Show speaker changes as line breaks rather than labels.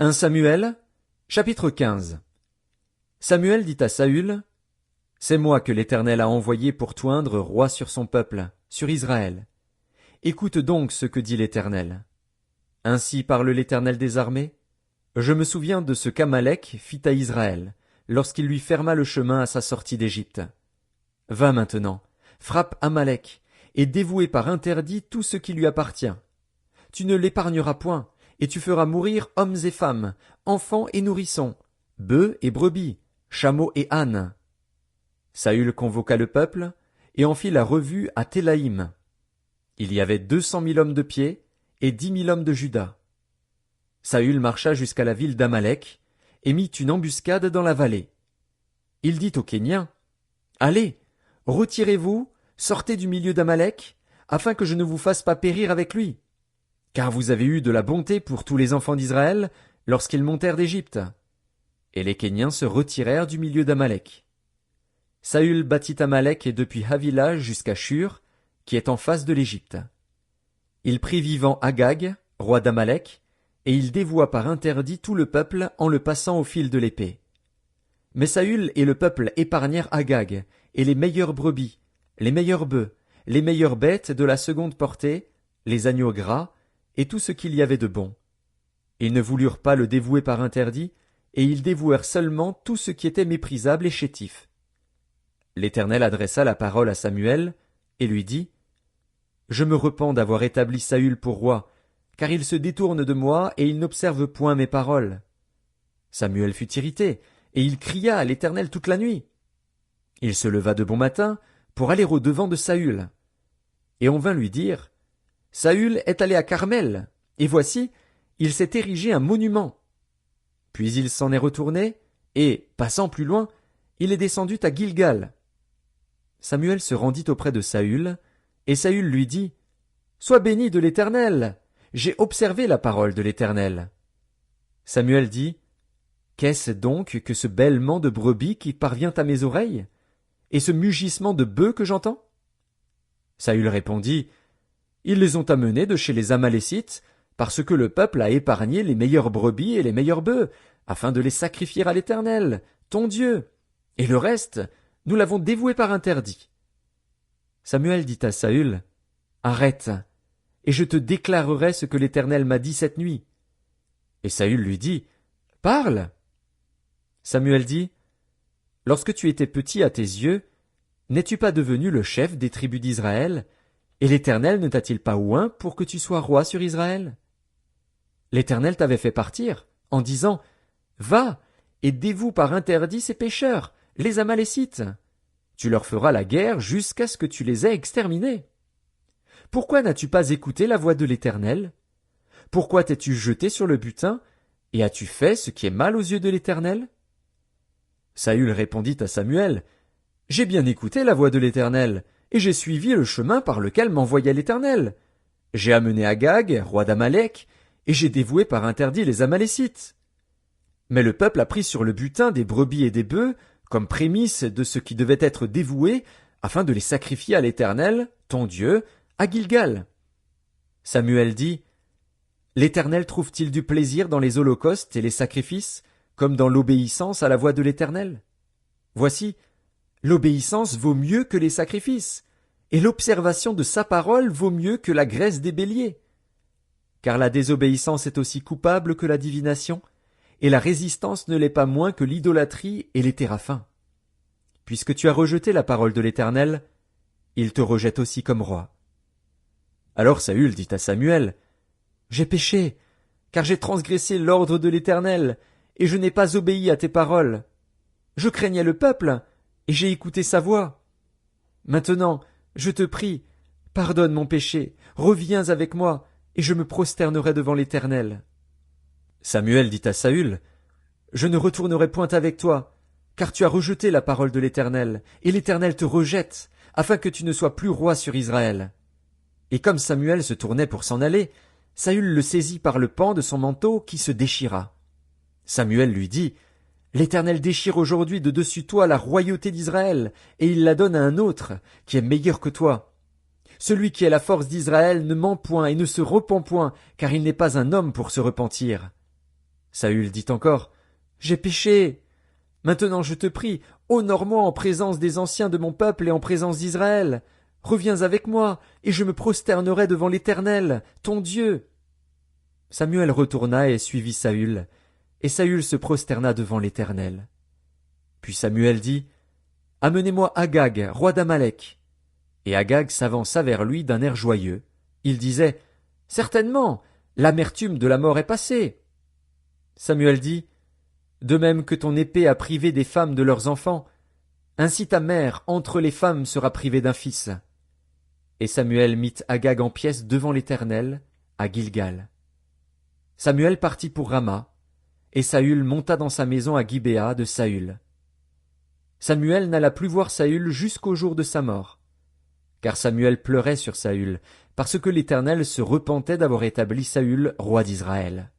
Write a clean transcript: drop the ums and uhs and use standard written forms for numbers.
1 Samuel, chapitre 15. Samuel dit à Saül, C'est moi que l'Éternel a envoyé pour t'oindre roi sur son peuple, sur Israël. Écoute donc ce que dit l'Éternel. Ainsi parle l'Éternel des armées. Je me souviens de ce qu'Amalek fit à Israël, lorsqu'il lui ferma le chemin à sa sortie d'Égypte. Va maintenant, frappe Amalek, et dévouez par interdit tout ce qui lui appartient. Tu ne l'épargneras point, et tu feras mourir hommes et femmes, enfants et nourrissons, bœufs et brebis, chameaux et ânes. Saül convoqua le peuple, et en fit la revue à Télaïm. Il y avait 200 000 hommes de pied, et 10 000 hommes de Juda. Saül marcha jusqu'à la ville d'Amalek, et mit une embuscade dans la vallée. Il dit aux Kéniens, Allez, retirez-vous, sortez du milieu d'Amalek, afin que je ne vous fasse pas périr avec lui. Car vous avez eu de la bonté pour tous les enfants d'Israël lorsqu'ils montèrent d'Égypte. Et les Kéniens se retirèrent du milieu d'Amalek. Saül battit Amalek depuis Havila jusqu'à Shur, qui est en face de l'Égypte. Il prit vivant Agag, roi d'Amalek, et il dévoua par interdit tout le peuple en le passant au fil de l'épée. Mais Saül et le peuple épargnèrent Agag, et les meilleures brebis, les meilleurs bœufs, les meilleures bêtes de la seconde portée, les agneaux gras, et tout ce qu'il y avait de bon. Ils ne voulurent pas le dévouer par interdit, et ils dévouèrent seulement tout ce qui était méprisable et chétif. L'Éternel adressa la parole à Samuel, et lui dit, Je me repens d'avoir établi Saül pour roi, car il se détourne de moi et il n'observe point mes paroles. Samuel fut irrité, et il cria à l'Éternel toute la nuit. Il se leva de bon matin pour aller au-devant de Saül. Et on vint lui dire, Saül est allé à Carmel, et voici, il s'est érigé un monument. Puis il s'en est retourné, et, passant plus loin, il est descendu à Gilgal. Samuel se rendit auprès de Saül, et Saül lui dit, Sois béni de l'Éternel, j'ai observé la parole de l'Éternel. Samuel dit, Qu'est-ce donc que ce bêlement de brebis qui parvient à mes oreilles, et ce mugissement de bœufs que j'entends? Saül répondit, Ils les ont amenés de chez les Amalécites, parce que le peuple a épargné les meilleures brebis et les meilleurs bœufs, afin de les sacrifier à l'Éternel, ton Dieu. Et le reste, nous l'avons dévoué par interdit. Samuel dit à Saül, Arrête, et je te déclarerai ce que l'Éternel m'a dit cette nuit. Et Saül lui dit, Parle. Samuel dit, Lorsque tu étais petit à tes yeux, n'es-tu pas devenu le chef des tribus d'Israël, et l'Éternel ne t'a-t-il pas oint pour que tu sois roi sur Israël? L'Éternel t'avait fait partir, en disant, Va, et dévoue par interdit ces pécheurs, les Amalécites. Tu leur feras la guerre jusqu'à ce que tu les aies exterminés. Pourquoi n'as-tu pas écouté la voix de l'Éternel? Pourquoi t'es-tu jeté sur le butin, et as-tu fait ce qui est mal aux yeux de l'Éternel? Saül répondit à Samuel, J'ai bien écouté la voix de l'Éternel, et j'ai suivi le chemin par lequel m'envoyait l'Éternel. J'ai amené Agag, roi d'Amalek, et j'ai dévoué par interdit les Amalécites. Mais le peuple a pris sur le butin des brebis et des bœufs, comme prémisse de ce qui devait être dévoué, afin de les sacrifier à l'Éternel, ton Dieu, à Gilgal. Samuel dit, L'Éternel trouve-t-il du plaisir dans les holocaustes et les sacrifices, comme dans l'obéissance à la voix de l'Éternel? Voici, l'obéissance vaut mieux que les sacrifices, et l'observation de sa parole vaut mieux que la graisse des béliers. Car la désobéissance est aussi coupable que la divination, et la résistance ne l'est pas moins que l'idolâtrie et les téraphins. Puisque tu as rejeté la parole de l'Éternel, il te rejette aussi comme roi. Alors Saül dit à Samuel, J'ai péché, car j'ai transgressé l'ordre de l'Éternel, et je n'ai pas obéi à tes paroles. Je craignais le peuple, et j'ai écouté sa voix. Maintenant, je te prie, pardonne mon péché, reviens avec moi, et je me prosternerai devant l'Éternel. Samuel dit à Saül, Je ne retournerai point avec toi, car tu as rejeté la parole de l'Éternel, et l'Éternel te rejette, afin que tu ne sois plus roi sur Israël. Et comme Samuel se tournait pour s'en aller, Saül le saisit par le pan de son manteau qui se déchira. Samuel lui dit, L'Éternel déchire aujourd'hui de dessus toi la royauté d'Israël, et il la donne à un autre, qui est meilleur que toi. Celui qui est la force d'Israël ne ment point et ne se repent point, car il n'est pas un homme pour se repentir. Saül dit encore, J'ai péché. Maintenant je te prie, honore-moi en présence des anciens de mon peuple et en présence d'Israël. Reviens avec moi, et je me prosternerai devant l'Éternel, ton Dieu. Samuel retourna et suivit Saül, et Saül se prosterna devant l'Éternel. Puis Samuel dit, Amenez-moi Agag, roi d'Amalek. Et Agag s'avança vers lui d'un air joyeux. Il disait, Certainement, l'amertume de la mort est passée. Samuel dit, De même que ton épée a privé des femmes de leurs enfants, ainsi ta mère entre les femmes sera privée d'un fils. Et Samuel mit Agag en pièces devant l'Éternel, à Gilgal. Samuel partit pour Rama, et Saül monta dans sa maison à Gibéa de Saül. Samuel n'alla plus voir Saül jusqu'au jour de sa mort. Car Samuel pleurait sur Saül, parce que l'Éternel se repentait d'avoir établi Saül roi d'Israël.